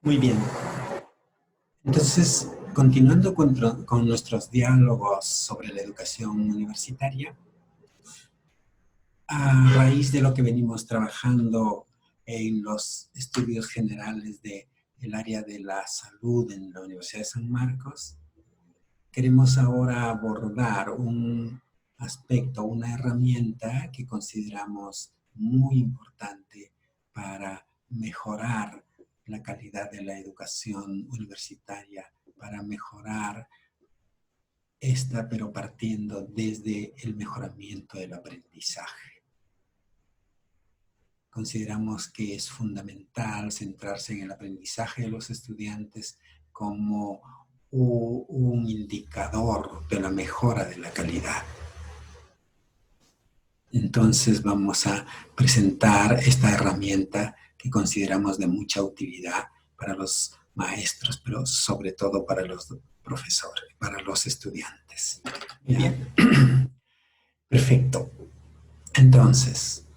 Muy bien. Entonces, continuando con nuestros diálogos sobre la educación universitaria, a raíz de lo que venimos trabajando en los estudios generales del área de la salud en la Universidad de San Marcos, queremos ahora abordar un aspecto, una herramienta que consideramos muy importante para mejorar la calidad de la educación universitaria, para mejorar esta, pero partiendo desde el mejoramiento del aprendizaje. Consideramos que es fundamental centrarse en el aprendizaje de los estudiantes como un indicador de la mejora de la calidad. Entonces vamos a presentar esta herramienta que consideramos de mucha utilidad para los maestros, pero sobre todo para los profesores, para los estudiantes. Bien. Perfecto. Entonces,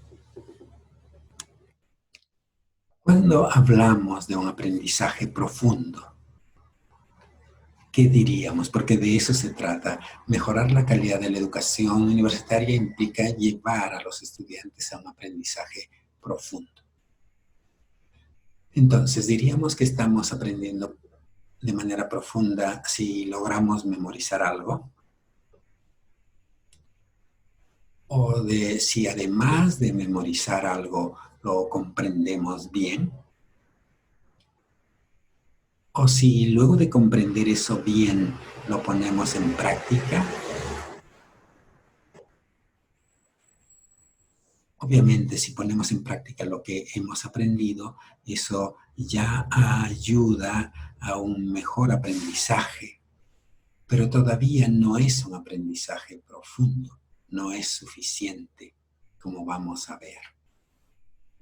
cuando hablamos de un aprendizaje profundo, ¿qué diríamos? Porque de eso se trata. Mejorar la calidad de la educación universitaria implica llevar a los estudiantes a un aprendizaje profundo. Entonces, diríamos que estamos aprendiendo de manera profunda si logramos memorizar algo, o de si además de memorizar algo lo comprendemos bien, o si luego de comprender eso bien lo ponemos en práctica. Obviamente, si ponemos en práctica lo que hemos aprendido, eso ya ayuda a un mejor aprendizaje, pero todavía no es un aprendizaje profundo, no es suficiente, como vamos a ver.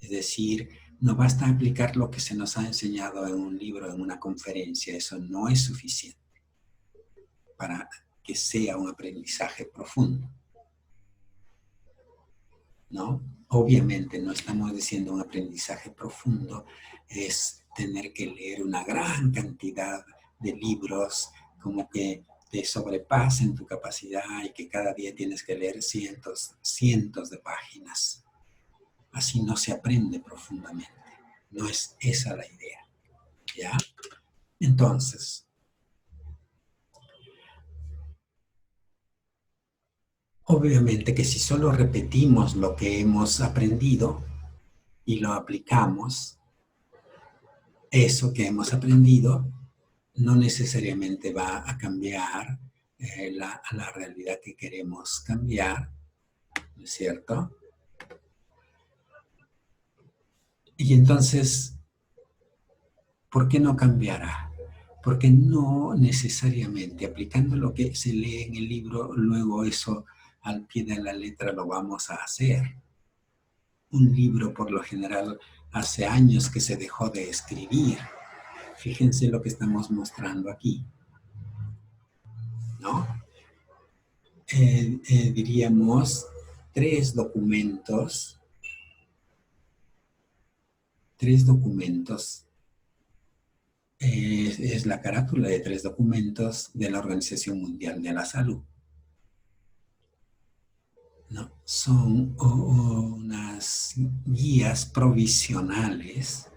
Es decir, no basta aplicar lo que se nos ha enseñado en un libro, en una conferencia, eso no es suficiente para que sea un aprendizaje profundo, ¿no? Obviamente no estamos diciendo un aprendizaje profundo es tener que leer una gran cantidad de libros, como que te sobrepasen tu capacidad y que cada día tienes que leer cientos de páginas. Así no se aprende profundamente. No es esa la idea, ¿ya? Entonces, obviamente que si solo repetimos lo que hemos aprendido y lo aplicamos, eso que hemos aprendido no necesariamente va a cambiar la realidad que queremos cambiar, ¿no es cierto? Y entonces, ¿por qué no cambiará? Porque no necesariamente aplicando lo que se lee en el libro, luego eso al pie de la letra lo vamos a hacer. Un libro, por lo general, hace años que se dejó de escribir. Fíjense lo que estamos mostrando aquí, ¿no? Diríamos tres documentos es la carátula de tres documentos de la Organización Mundial de la Salud. ¿No? Son unas guías provisionales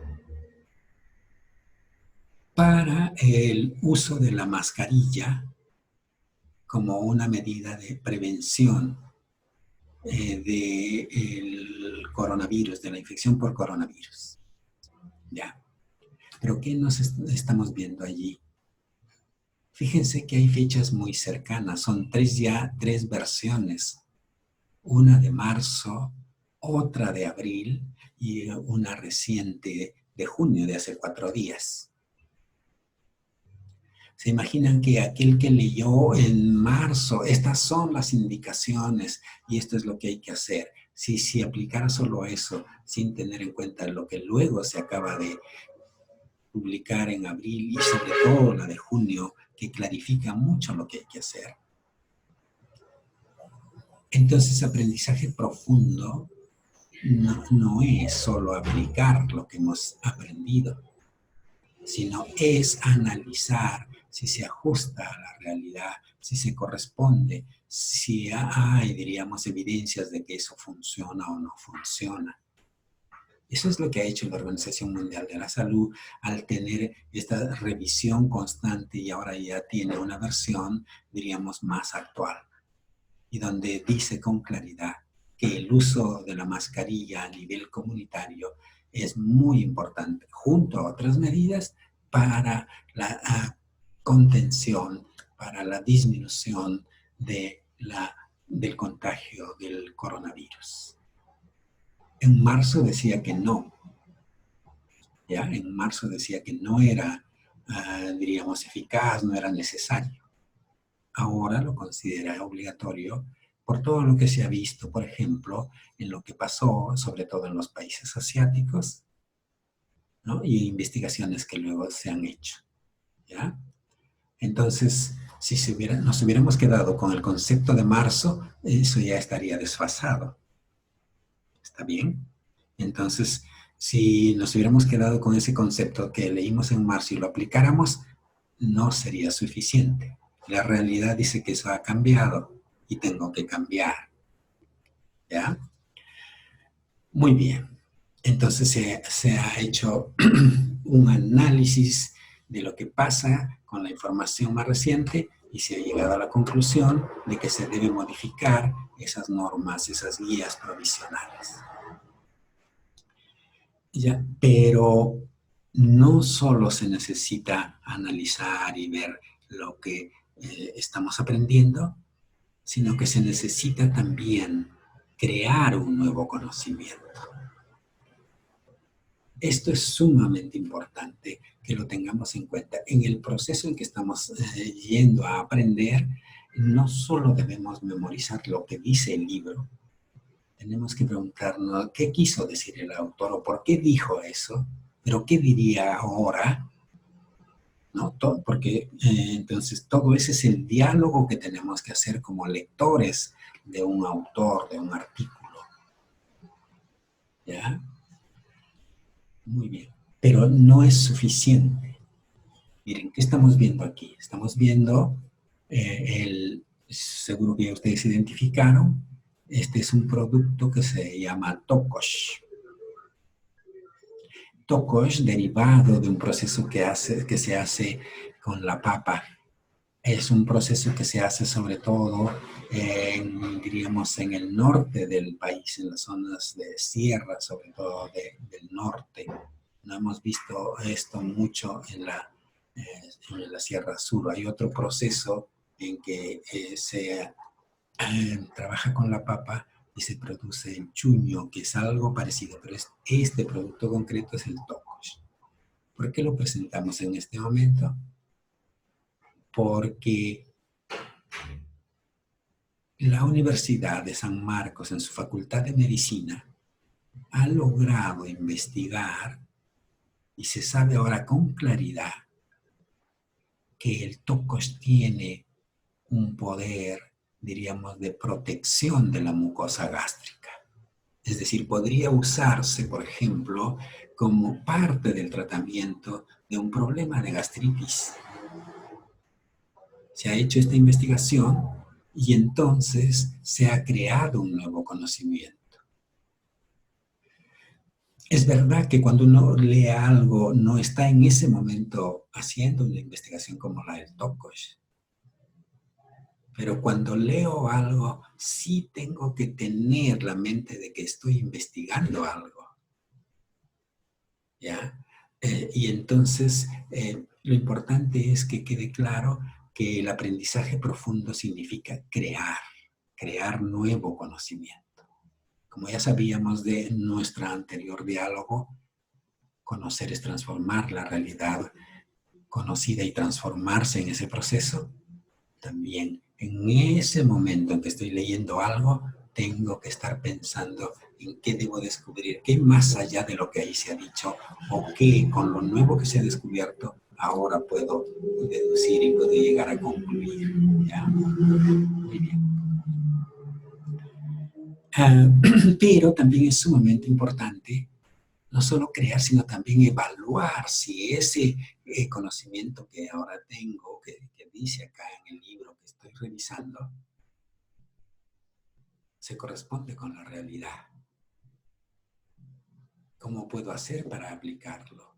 para el uso de la mascarilla como una medida de prevención del coronavirus, de la infección por coronavirus. ¿Ya? ¿Pero qué nos estamos viendo allí? Fíjense que hay fechas muy cercanas, son tres versiones. Una de marzo, otra de abril y una reciente de junio, de hace 4 días. ¿Se imaginan que aquel que leyó en marzo, estas son las indicaciones y esto es lo que hay que hacer? Si aplicara solo eso, sin tener en cuenta lo que luego se acaba de publicar en abril y sobre todo la de junio, que clarifica mucho lo que hay que hacer. Entonces, aprendizaje profundo no es solo aplicar lo que hemos aprendido, sino es analizar si se ajusta a la realidad, si se corresponde, si hay, diríamos, evidencias de que eso funciona o no funciona. Eso es lo que ha hecho la Organización Mundial de la Salud al tener esta revisión constante y ahora ya tiene una versión, diríamos, más actual y donde dice con claridad que el uso de la mascarilla a nivel comunitario es muy importante, junto a otras medidas para la contención, para la disminución del contagio del coronavirus. En marzo decía que no, ¿ya? En marzo decía que no era, diríamos, eficaz, no era necesario. Ahora lo considera obligatorio por todo lo que se ha visto, por ejemplo, en lo que pasó, sobre todo en los países asiáticos, ¿no? Y investigaciones que luego se han hecho, ¿ya? Entonces, si nos hubiéramos quedado con el concepto de marzo, eso ya estaría desfasado. ¿Está bien? Entonces, si nos hubiéramos quedado con ese concepto que leímos en marzo y lo aplicáramos, no sería suficiente. La realidad dice que eso ha cambiado y tengo que cambiar. ¿Ya? Muy bien. Entonces se ha hecho un análisis de lo que pasa con la información más reciente y se ha llegado a la conclusión de que se debe modificar esas normas, esas guías provisionales. Ya, pero no solo se necesita analizar y ver lo que estamos aprendiendo, sino que se necesita también crear un nuevo conocimiento. Esto es sumamente importante que lo tengamos en cuenta. En el proceso en que estamos yendo a aprender, no solo debemos memorizar lo que dice el libro, tenemos que preguntarnos qué quiso decir el autor o por qué dijo eso, pero qué diría ahora, ¿no? Porque entonces todo ese es el diálogo que tenemos que hacer como lectores de un autor, de un artículo. ¿Ya? Muy bien. Pero no es suficiente. Miren, ¿qué estamos viendo aquí? Estamos viendo seguro que ya ustedes identificaron, este es un producto que se llama Tokosh. Tokosh derivado de un proceso que se hace con la papa. Es un proceso que se hace sobre todo, diríamos, en el norte del país, en las zonas de sierra, sobre todo del norte. No hemos visto esto mucho en la Sierra Sur. Hay otro proceso en que se trabaja con la papa y se produce el chuño, que es algo parecido, pero este producto concreto es el Tokosh. ¿Por qué lo presentamos en este momento? Porque la Universidad de San Marcos, en su Facultad de Medicina, ha logrado investigar y se sabe ahora con claridad que el Tokosh tiene un poder, diríamos, de protección de la mucosa gástrica. Es decir, podría usarse, por ejemplo, como parte del tratamiento de un problema de gastritis. Se ha hecho esta investigación y entonces se ha creado un nuevo conocimiento. Es verdad que cuando uno lee algo no está en ese momento haciendo una investigación como la del Tokosh. Pero cuando leo algo, sí tengo que tener la mente de que estoy investigando algo. ¿Ya? Y entonces, lo importante es que quede claro que el aprendizaje profundo significa crear nuevo conocimiento. Como ya sabíamos de nuestro anterior diálogo, conocer es transformar la realidad conocida y transformarse en ese proceso. También en ese momento en que estoy leyendo algo, tengo que estar pensando en qué debo descubrir, qué más allá de lo que ahí se ha dicho, o qué con lo nuevo que se ha descubierto, ahora puedo deducir y puedo llegar a concluir. ¿Ya? Muy bien. Pero también es sumamente importante no solo crear, sino también evaluar si ese conocimiento que ahora tengo, que dice acá en el libro que estoy revisando, se corresponde con la realidad. ¿Cómo puedo hacer para aplicarlo?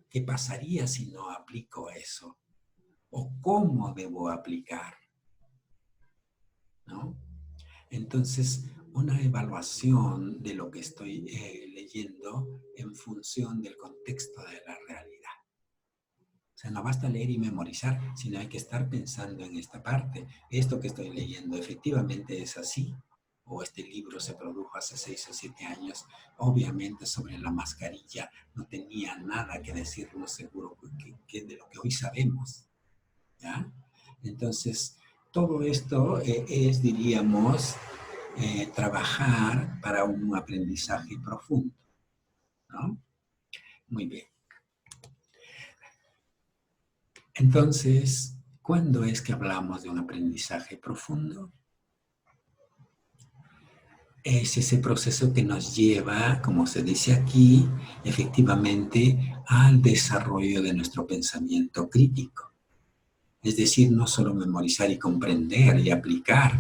¿Qué pasaría si no aplico eso? ¿O cómo debo aplicar? ¿No? Entonces, una evaluación de lo que estoy leyendo en función del contexto de la realidad. O sea, no basta leer y memorizar, sino hay que estar pensando en esta parte. Esto que estoy leyendo efectivamente es así, o este libro se produjo hace 6 o 7 años. Obviamente sobre la mascarilla no tenía nada que decirnos seguro que de lo que hoy sabemos. ¿Ya? Entonces, todo esto es, diríamos, trabajar para un aprendizaje profundo, ¿no? Muy bien. Entonces, ¿cuándo es que hablamos de un aprendizaje profundo? Es ese proceso que nos lleva, como se dice aquí, efectivamente al desarrollo de nuestro pensamiento crítico. Es decir, no solo memorizar y comprender y aplicar,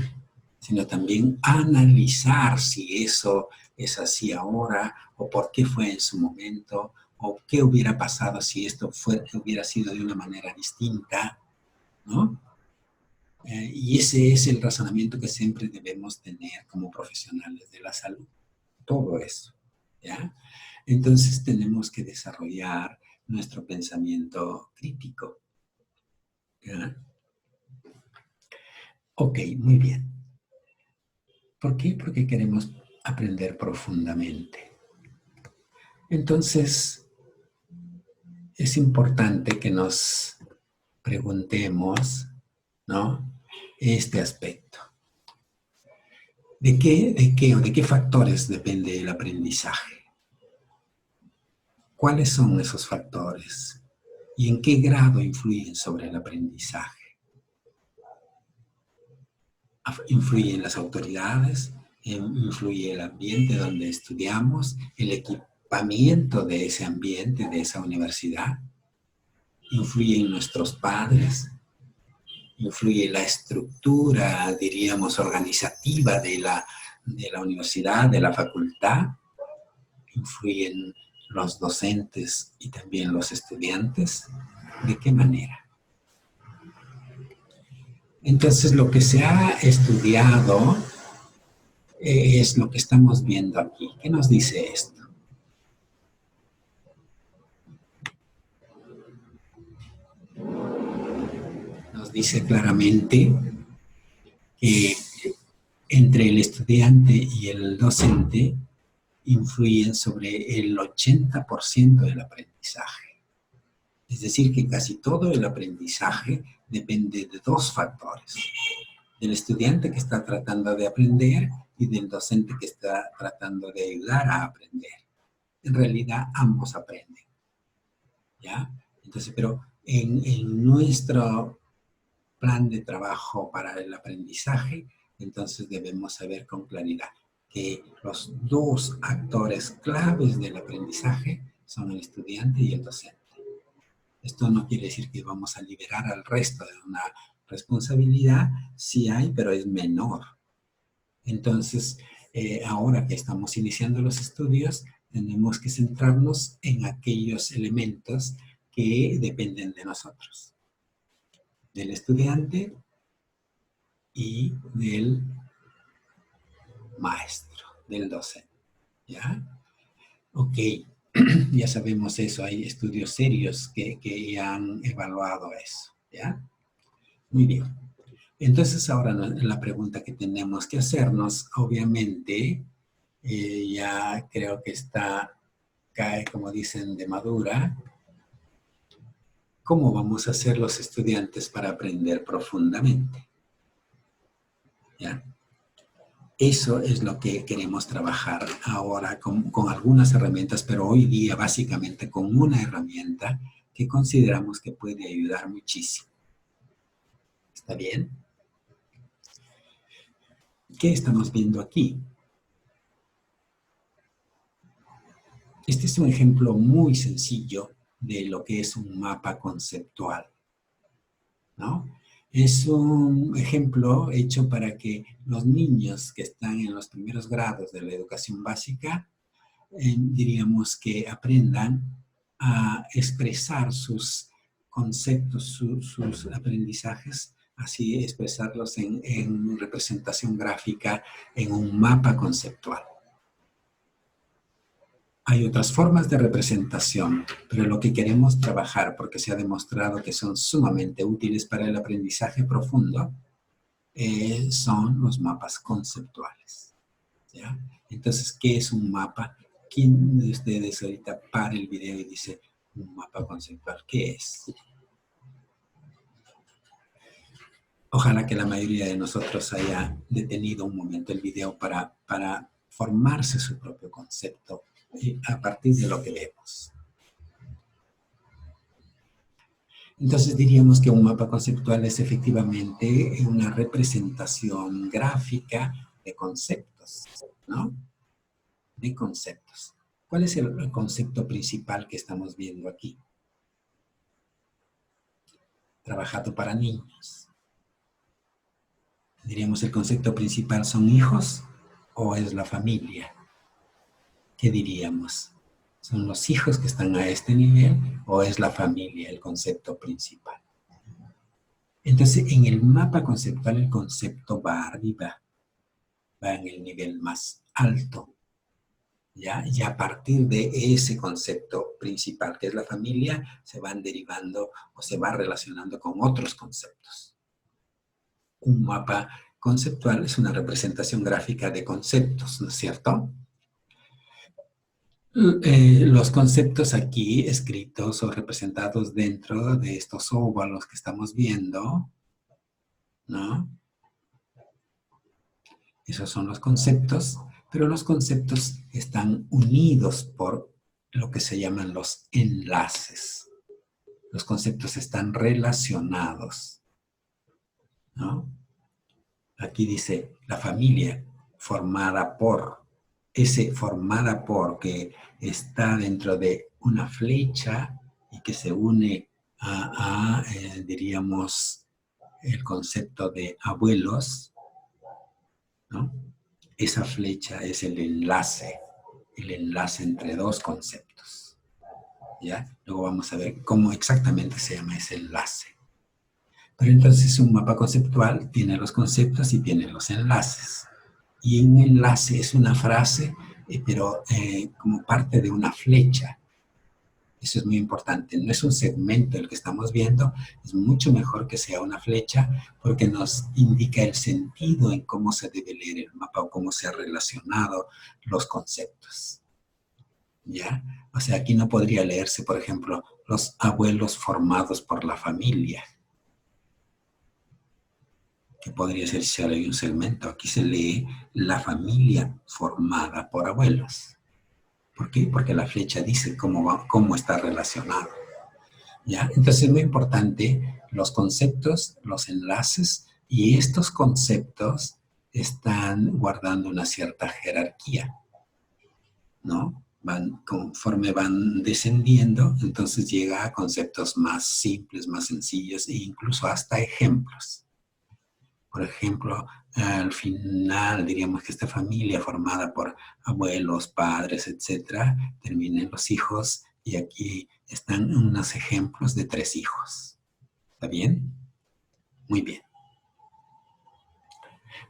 sino también analizar si eso es así ahora, o por qué fue en su momento, o qué hubiera pasado si esto hubiera sido de una manera distinta, ¿no? Y ese es el razonamiento que siempre debemos tener como profesionales de la salud. Todo eso, ¿ya? Entonces tenemos que desarrollar nuestro pensamiento crítico, ¿ya? Ok, muy bien. ¿Por qué? Porque queremos aprender profundamente. Entonces, es importante que nos preguntemos, ¿no? Este aspecto. ¿De qué factores depende el aprendizaje? ¿Cuáles son esos factores? ¿Y en qué grado influyen sobre el aprendizaje? ¿Influyen las autoridades? ¿Influye el ambiente donde estudiamos? ¿El equipamiento de ese ambiente, de esa universidad? ¿Influyen nuestros padres? ¿Influye la estructura, diríamos, organizativa de la universidad, de la facultad? ¿Influyen los docentes y también los estudiantes? ¿De qué manera? Entonces, lo que se ha estudiado es lo que estamos viendo aquí. ¿Qué nos dice esto? Nos dice claramente que entre el estudiante y el docente influyen sobre el 80% del aprendizaje. Es decir, que casi todo el aprendizaje depende de dos factores: del estudiante que está tratando de aprender y del docente que está tratando de ayudar a aprender. En realidad, ambos aprenden, ¿ya? Entonces, pero en nuestro plan de trabajo para el aprendizaje, entonces debemos saber con claridad que los dos actores claves del aprendizaje son el estudiante y el docente. Esto no quiere decir que vamos a liberar al resto de una responsabilidad, sí hay, pero es menor. Entonces, ahora que estamos iniciando los estudios, tenemos que centrarnos en aquellos elementos que dependen de nosotros, del estudiante y del maestro, del docente, ¿ya? Ok, ya sabemos eso, hay estudios serios que han evaluado eso, ¿ya? Muy bien. Entonces ahora la pregunta que tenemos que hacernos, obviamente, ya creo que cae, como dicen, de madura. ¿Cómo vamos a hacer los estudiantes para aprender profundamente? ¿Ya? Eso es lo que queremos trabajar ahora con algunas herramientas, pero hoy día básicamente con una herramienta que consideramos que puede ayudar muchísimo. ¿Está bien? ¿Qué estamos viendo aquí? Este es un ejemplo muy sencillo de lo que es un mapa conceptual, ¿no? Es un ejemplo hecho para que los niños que están en los primeros grados de la educación básica, diríamos que aprendan a expresar sus conceptos, sus aprendizajes, así expresarlos en representación gráfica, en un mapa conceptual. Hay otras formas de representación, pero lo que queremos trabajar, porque se ha demostrado que son sumamente útiles para el aprendizaje profundo, son los mapas conceptuales, ¿ya? Entonces, ¿qué es un mapa? ¿Quién de ustedes ahorita para el video y dice un mapa conceptual? ¿Qué es? Ojalá que la mayoría de nosotros haya detenido un momento el video para formarse su propio concepto a partir de lo que vemos. Entonces diríamos que un mapa conceptual es efectivamente una representación gráfica de conceptos, ¿no? De conceptos. ¿Cuál es el concepto principal que estamos viendo aquí? Trabajado para niños. Diríamos el concepto principal son hijos o es la familia. ¿Qué diríamos? ¿Son los hijos que están a este nivel o es la familia el concepto principal? Entonces, en el mapa conceptual el concepto va arriba, va en el nivel más alto, ¿ya? Y a partir de ese concepto principal, que es la familia, se van derivando o se va relacionando con otros conceptos. Un mapa conceptual es una representación gráfica de conceptos, ¿no es cierto? Los conceptos aquí escritos o representados dentro de estos óvalos que estamos viendo, ¿no? Esos son los conceptos, pero los conceptos están unidos por lo que se llaman los enlaces. Los conceptos están relacionados, ¿no? Aquí dice la familia formada por, ese formada por que está dentro de una flecha y que se une diríamos, el concepto de abuelos, ¿no? Esa flecha es el enlace entre dos conceptos, ¿ya? Luego vamos a ver cómo exactamente se llama ese enlace. Pero entonces un mapa conceptual tiene los conceptos y tiene los enlaces. Y un enlace es una frase, pero como parte de una flecha. Eso es muy importante. No es un segmento el que estamos viendo, es mucho mejor que sea una flecha porque nos indica el sentido en cómo se debe leer el mapa o cómo se han relacionado los conceptos. ¿Ya? O sea, aquí no podría leerse, por ejemplo, los abuelos formados por la familia. Que podría ser si hay un segmento. Aquí se lee la familia formada por abuelos. ¿Por qué? Porque la flecha dice cómo está relacionado. ¿Ya? Entonces es muy importante los conceptos, los enlaces, y estos conceptos están guardando una cierta jerarquía, ¿no? Conforme van descendiendo, entonces llega a conceptos más simples, más sencillos e incluso hasta ejemplos. Por ejemplo, al final diríamos que esta familia formada por abuelos, padres, etcétera, termina en los hijos y aquí están unos ejemplos de 3 hijos. ¿Está bien? Muy bien.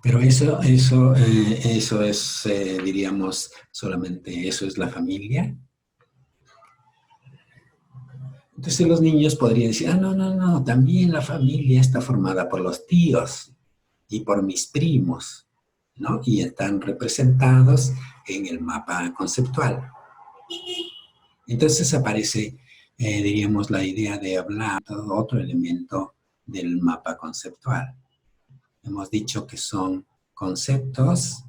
Pero eso es, diríamos, solamente eso es la familia. Entonces los niños podrían decir, no, también la familia está formada por los tíos y por mis primos, ¿no? Y están representados en el mapa conceptual. Entonces aparece, diríamos, la idea de hablar de otro elemento del mapa conceptual. Hemos dicho que son conceptos,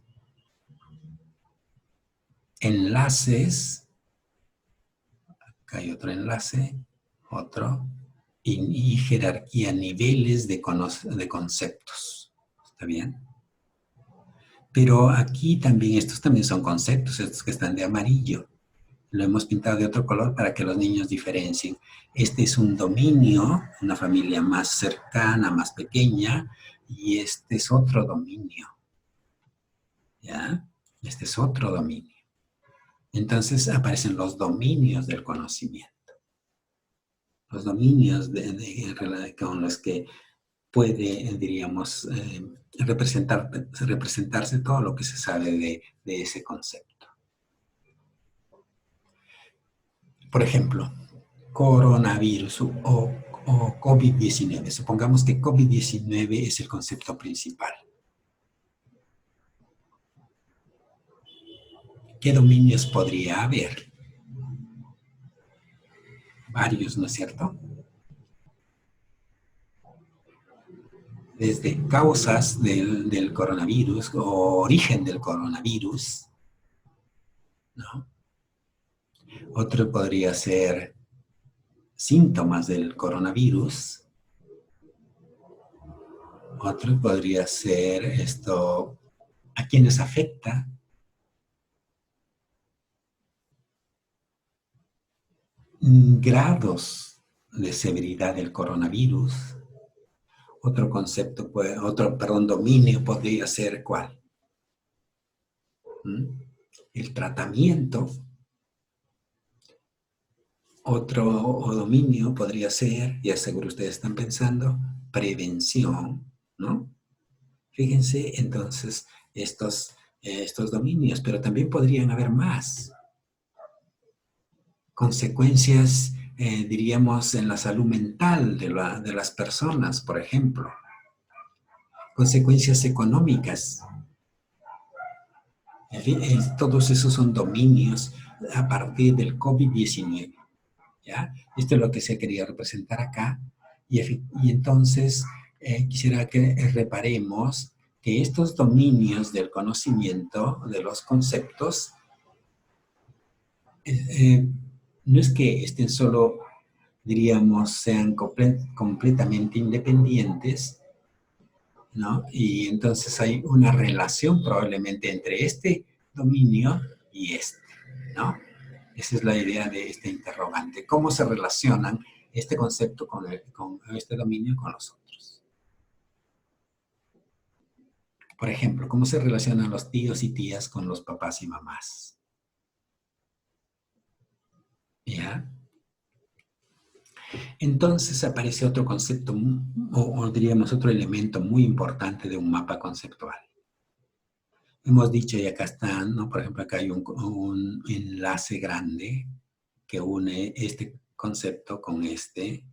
enlaces, acá hay otro enlace, otro, y jerarquía, niveles de conceptos. ¿Está bien? Pero aquí también, estos también son conceptos, estos que están de amarillo. Lo hemos pintado de otro color para que los niños diferencien. Este es un dominio, una familia más cercana, más pequeña, y este es otro dominio, ¿ya? Este es otro dominio. Entonces aparecen los dominios del conocimiento. Los dominios con los que puede, diríamos, representarse todo lo que se sabe de ese concepto. Por ejemplo, coronavirus o COVID-19. Supongamos que COVID-19 es el concepto principal. ¿Qué dominios podría haber? Varios, ¿no es cierto? Desde causas del coronavirus o origen del coronavirus, ¿no? Otro podría ser síntomas del coronavirus. Otro podría ser esto, a quienes afecta. Grados de severidad del coronavirus. Otro concepto, dominio podría ser ¿cuál? El tratamiento. Otro dominio podría ser, ya seguro ustedes están pensando, prevención, ¿no? Fíjense entonces estos dominios, pero también podrían haber más. Consecuencias, diríamos, en la salud mental de las personas, por ejemplo. Consecuencias económicas. En fin, todos esos son dominios a partir del COVID-19. ¿Ya? Esto es lo que se quería representar acá. Y entonces quisiera que reparemos que estos dominios del conocimiento, de los conceptos, no es que estén solo, diríamos, sean completamente independientes, ¿no? Y entonces hay una relación probablemente entre este dominio y este, ¿no? Esa es la idea de este interrogante. ¿Cómo se relacionan este concepto con este dominio con los otros? Por ejemplo, ¿cómo se relacionan los tíos y tías con los papás y mamás? ¿Ya? Entonces aparece otro concepto, o diríamos otro elemento muy importante de un mapa conceptual. Hemos dicho, y acá están, ¿no? Por ejemplo, acá hay un enlace grande que une este concepto con este,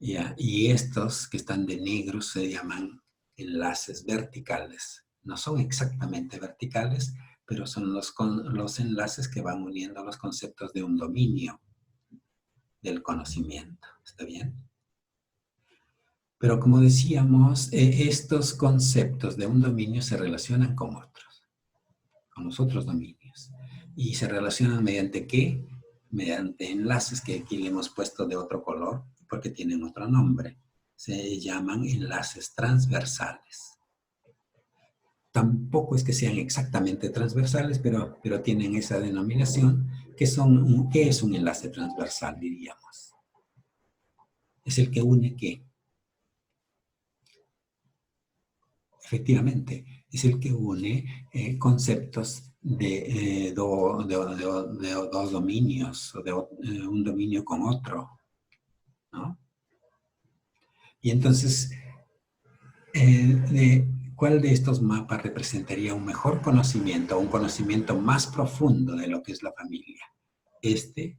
¿ya? Y estos que están de negro se llaman enlaces verticales. No son exactamente verticales, pero son los enlaces que van uniendo los conceptos de un dominio del conocimiento. ¿Está bien? Pero como decíamos, estos conceptos de un dominio se relacionan con otros, con los otros dominios. ¿Y se relacionan mediante qué? Mediante enlaces que aquí le hemos puesto de otro color, porque tienen otro nombre. Se llaman enlaces transversales. Tampoco es que sean exactamente transversales, pero tienen esa denominación, ¿qué es un enlace transversal, diríamos? Es el que une ¿qué? Efectivamente, es el que une conceptos de dos dominios, o de un dominio con otro, ¿no? Y entonces, ¿cuál de estos mapas representaría un mejor conocimiento, un conocimiento más profundo de lo que es la familia? ¿Este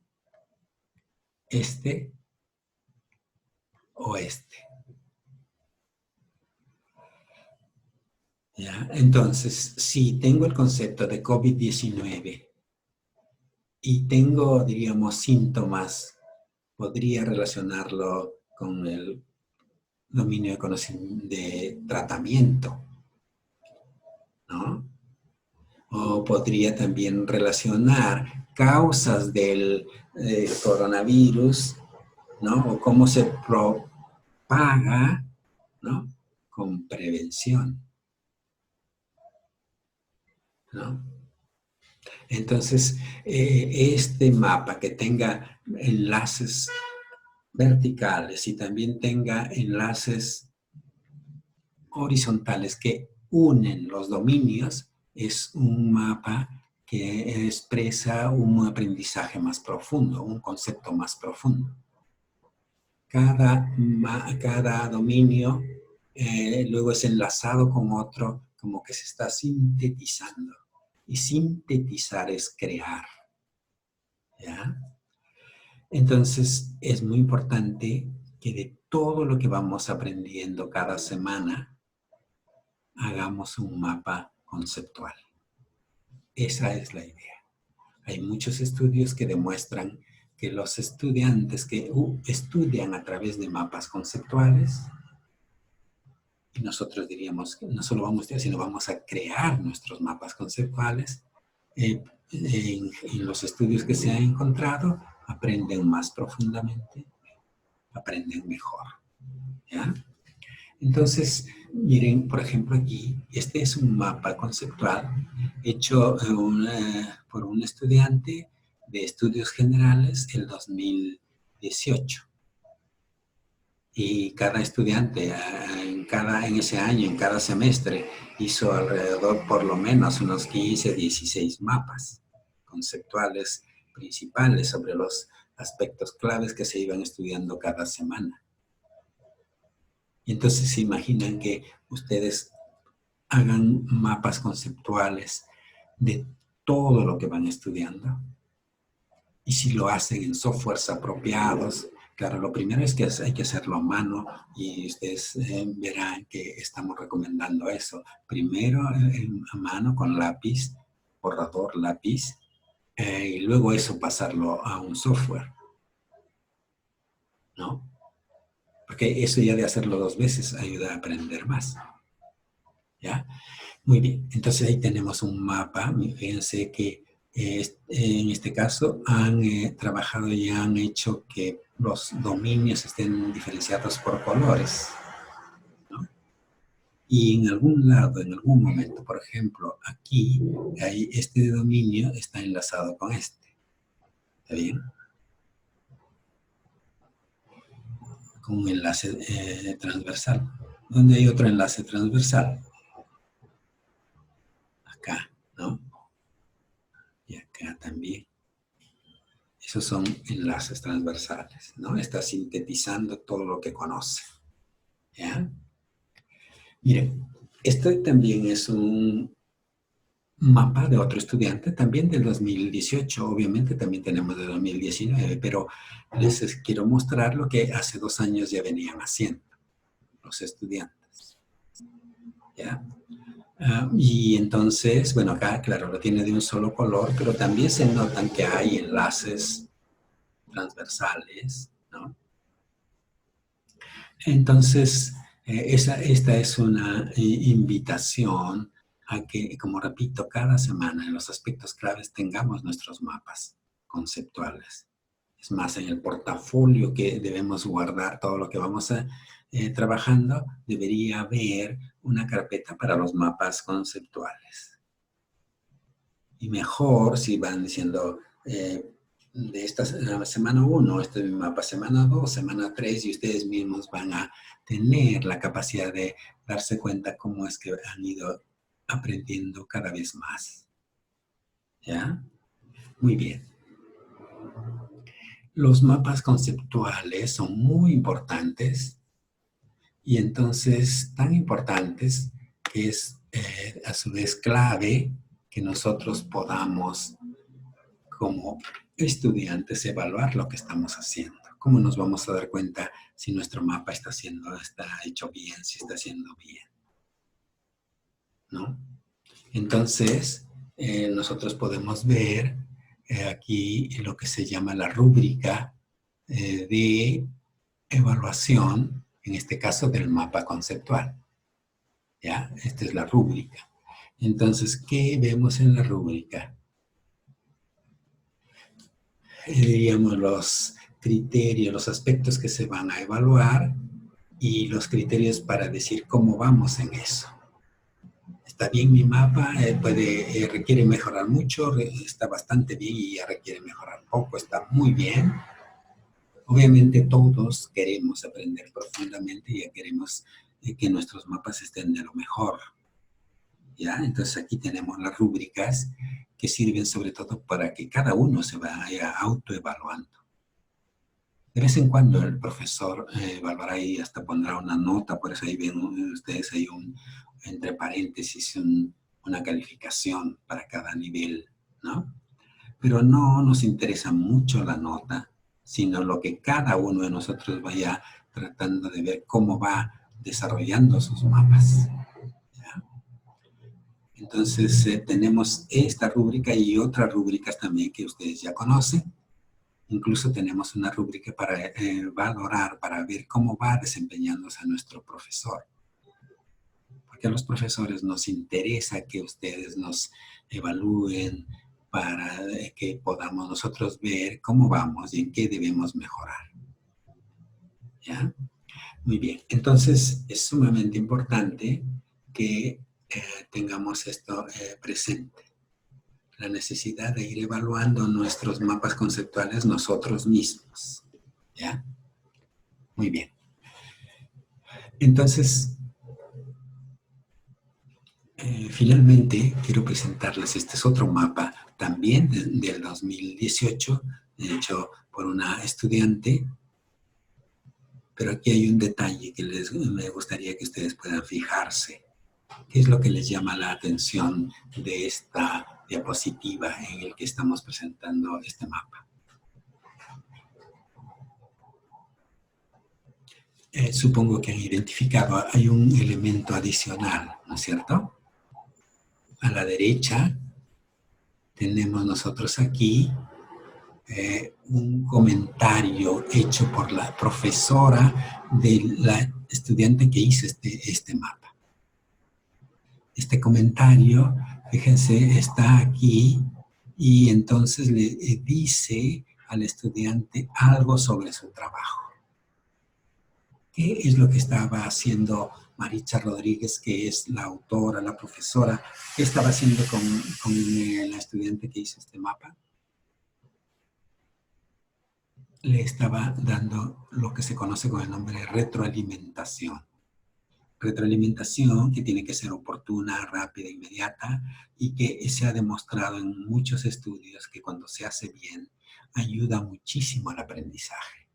o este? ¿Ya? Entonces, si tengo el concepto de COVID-19 y tengo, diríamos, síntomas, podría relacionarlo con el dominio de conocimiento de tratamiento, ¿no? O podría también relacionar causas del coronavirus, ¿no? O cómo se propaga, ¿no? Con prevención, ¿no? Entonces, este mapa que tenga enlaces verticales y también tenga enlaces horizontales que unen los dominios, es un mapa que expresa un aprendizaje más profundo, un concepto más profundo. Cada dominio luego es enlazado con otro, como que se está sintetizando. Y sintetizar es crear, ¿ya? Entonces, es muy importante que de todo lo que vamos aprendiendo cada semana, hagamos un mapa conceptual. Esa es la idea. Hay muchos estudios que demuestran que los estudiantes que estudian a través de mapas conceptuales, y nosotros diríamos que no solo vamos a estudiar, sino vamos a crear nuestros mapas conceptuales, en los estudios que se han encontrado, aprenden más profundamente, aprenden mejor, ¿ya? Entonces, miren, por ejemplo, aquí, este es un mapa conceptual hecho por un estudiante de estudios generales el 2018. Y cada estudiante en ese año, en cada semestre, hizo alrededor por lo menos unos 15, 16 mapas conceptuales principales sobre los aspectos claves que se iban estudiando cada semana. Y entonces se imaginan que ustedes hagan mapas conceptuales de todo lo que van estudiando. Y si lo hacen en softwares apropiados, claro, lo primero es que hay que hacerlo a mano y ustedes verán que estamos recomendando eso. Primero a mano con lápiz, borrador, lápiz, y luego eso pasarlo a un software, ¿no? Porque eso ya de hacerlo 2 veces ayuda a aprender más, ¿ya? Muy bien, entonces ahí tenemos un mapa. Fíjense que en este caso han trabajado y han hecho que los dominios estén diferenciados por colores, ¿no? Y en algún lado, en algún momento, por ejemplo, aquí, este dominio está enlazado con este. ¿Está bien? Con un enlace transversal. ¿Dónde hay otro enlace transversal? Acá, ¿no? Y acá también. Esos son enlaces transversales, ¿no? Está sintetizando todo lo que conoce, ¿ya? Miren, este también es un mapa de otro estudiante, también del 2018, obviamente también tenemos de 2019, pero les quiero mostrar lo que hace 2 años ya venían haciendo los estudiantes, ¿ya? Y entonces, bueno, acá, claro, lo tiene de un solo color, pero también se notan que hay enlaces transversales, ¿no? Entonces, esta es una invitación a que, como repito, cada semana en los aspectos claves tengamos nuestros mapas conceptuales. Es más, en el portafolio que debemos guardar todo lo que vamos trabajando, debería haber una carpeta para los mapas conceptuales. Y mejor si van diciendo, de esta semana 1, este es mi mapa, semana 2, semana 3, y ustedes mismos van a tener la capacidad de darse cuenta cómo es que han ido aprendiendo cada vez más. ¿Ya? Muy bien. Los mapas conceptuales son muy importantes y entonces tan importantes que es a su vez clave que nosotros podamos como estudiantes evaluar lo que estamos haciendo. ¿Cómo nos vamos a dar cuenta si nuestro mapa está hecho bien, si está haciendo bien? ¿No? Entonces, nosotros podemos ver aquí lo que se llama la rúbrica de evaluación, en este caso del mapa conceptual. ¿Ya? Esta es la rúbrica. Entonces, ¿qué vemos en la rúbrica? Diríamos los criterios, los aspectos que se van a evaluar y los criterios para decir cómo vamos en eso. está bien mi mapa, requiere mejorar mucho, está bastante bien y ya requiere mejorar poco, está muy bien. Obviamente todos queremos aprender profundamente y ya queremos que nuestros mapas estén de lo mejor. ¿Ya? Entonces aquí tenemos las rúbricas que sirven sobre todo para que cada uno se vaya autoevaluando. De vez en cuando el profesor evaluará y hasta pondrá una nota, por eso ahí ven ustedes hay entre paréntesis una calificación para cada nivel, ¿no? Pero no nos interesa mucho la nota, sino lo que cada uno de nosotros vaya tratando de ver cómo va desarrollando sus mapas. ¿Ya? Entonces tenemos esta rúbrica y otras rúbricas también que ustedes ya conocen. Incluso tenemos una rúbrica para valorar, para ver cómo va desempeñándose a nuestro profesor. Porque a los profesores nos interesa que ustedes nos evalúen para que podamos nosotros ver cómo vamos y en qué debemos mejorar. ¿Ya? Muy bien. Entonces, es sumamente importante que tengamos esto presente. La necesidad de ir evaluando nuestros mapas conceptuales nosotros mismos. ¿Ya? Muy bien. Entonces, finalmente quiero presentarles, este es otro mapa también del 2018, hecho por una estudiante, pero aquí hay un detalle que me gustaría que ustedes puedan fijarse. ¿Qué es lo que les llama la atención de esta diapositiva en el que estamos presentando este mapa? Supongo que han identificado, hay un elemento adicional, ¿no es cierto? A la derecha tenemos nosotros aquí un comentario hecho por la profesora de la estudiante que hizo este mapa. Este comentario, fíjense, está aquí y entonces le dice al estudiante algo sobre su trabajo. ¿Qué es lo que estaba haciendo Maritza Rodríguez, que es la autora, la profesora? ¿Qué estaba haciendo con la estudiante que hizo este mapa? Le estaba dando lo que se conoce con el nombre de retroalimentación. Retroalimentación que tiene que ser oportuna, rápida, inmediata y que se ha demostrado en muchos estudios que cuando se hace bien ayuda muchísimo al aprendizaje.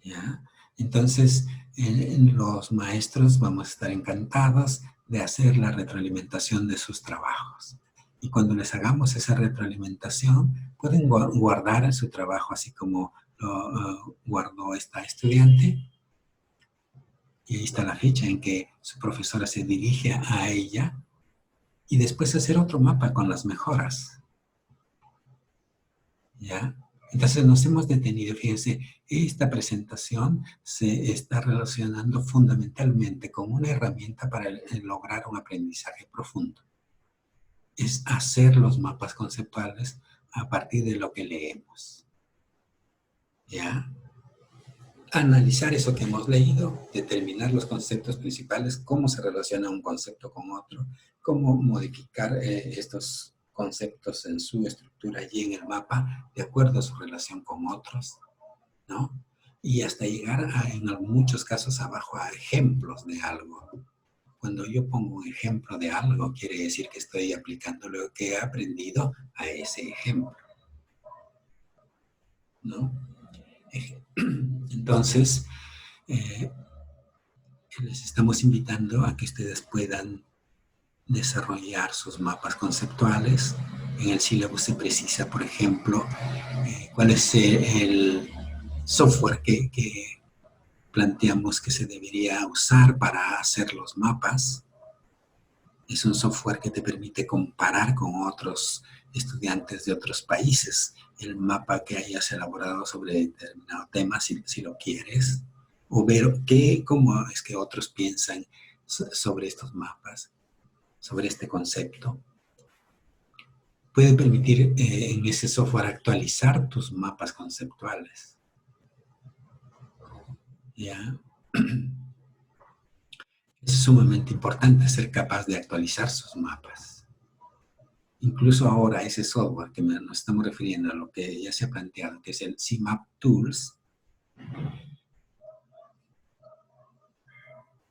¿Ya? Entonces, los maestros vamos a estar encantados de hacer la retroalimentación de sus trabajos. Y cuando les hagamos esa retroalimentación, pueden guardar su trabajo así como lo guardó esta estudiante. Y ahí está la fecha en que su profesora se dirige a ella y después hacer otro mapa con las mejoras. ¿Ya? Entonces nos hemos detenido, fíjense, esta presentación se está relacionando fundamentalmente con una herramienta para lograr un aprendizaje profundo. Es hacer los mapas conceptuales a partir de lo que leemos. ¿Ya? Analizar eso que hemos leído, determinar los conceptos principales, cómo se relaciona un concepto con otro, cómo modificar estos conceptos en su estructura y en el mapa de acuerdo a su relación con otros, ¿no? Y hasta llegar en muchos casos abajo a ejemplos de algo. Cuando yo pongo un ejemplo de algo, quiere decir que estoy aplicando lo que he aprendido a ese ejemplo, ¿no? Entonces, les estamos invitando a que ustedes puedan desarrollar sus mapas conceptuales. En el sílabo se precisa, por ejemplo, cuál es el software que planteamos que se debería usar para hacer los mapas. Es un software que te permite comparar con otros estudiantes de otros países el mapa que hayas elaborado sobre determinado tema, si lo quieres, o ver cómo es que otros piensan sobre estos mapas, sobre este concepto. Puede permitir en ese software actualizar tus mapas conceptuales. ¿Ya? Es sumamente importante ser capaz de actualizar sus mapas. Incluso ahora ese software que nos estamos refiriendo a lo que ya se ha planteado, que es el CMap Tools.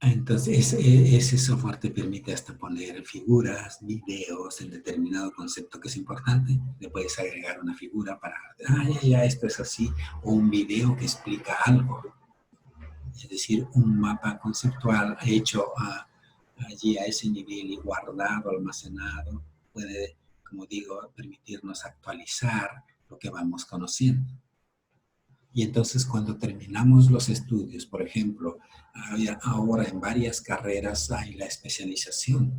Entonces, ese software te permite hasta poner figuras, videos en determinado concepto que es importante. Le puedes agregar una figura para, ya, esto es así, o un video que explica algo. Es decir, un mapa conceptual hecho allí a ese nivel y guardado, almacenado, puede, como digo, permitirnos actualizar lo que vamos conociendo. Y entonces cuando terminamos los estudios, por ejemplo, ahora en varias carreras hay la especialización.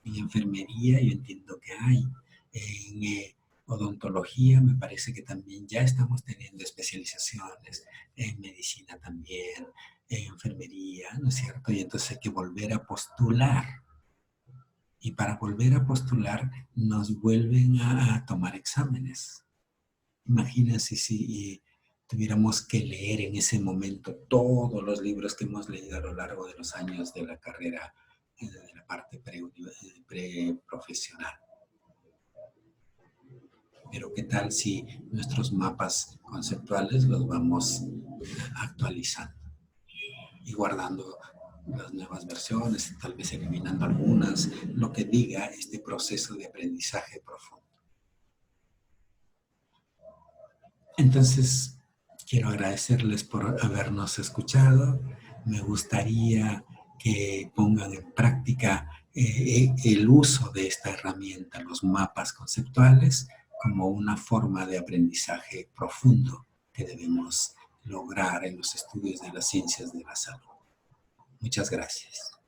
En enfermería yo entiendo que hay. En odontología me parece que también ya estamos teniendo especializaciones. En medicina también, en enfermería, ¿no es cierto? Y entonces hay que volver a postular. Y para volver a postular nos vuelven a tomar exámenes. Imagínense si tuviéramos que leer en ese momento todos los libros que hemos leído a lo largo de los años de la carrera, de la parte preprofesional. Pero ¿qué tal si nuestros mapas conceptuales los vamos actualizando y guardando las nuevas versiones, tal vez eliminando algunas, lo que diga este proceso de aprendizaje profundo? Entonces, quiero agradecerles por habernos escuchado. Me gustaría que pongan en práctica el uso de esta herramienta, los mapas conceptuales, como una forma de aprendizaje profundo que debemos lograr en los estudios de las ciencias de la salud. Muchas gracias.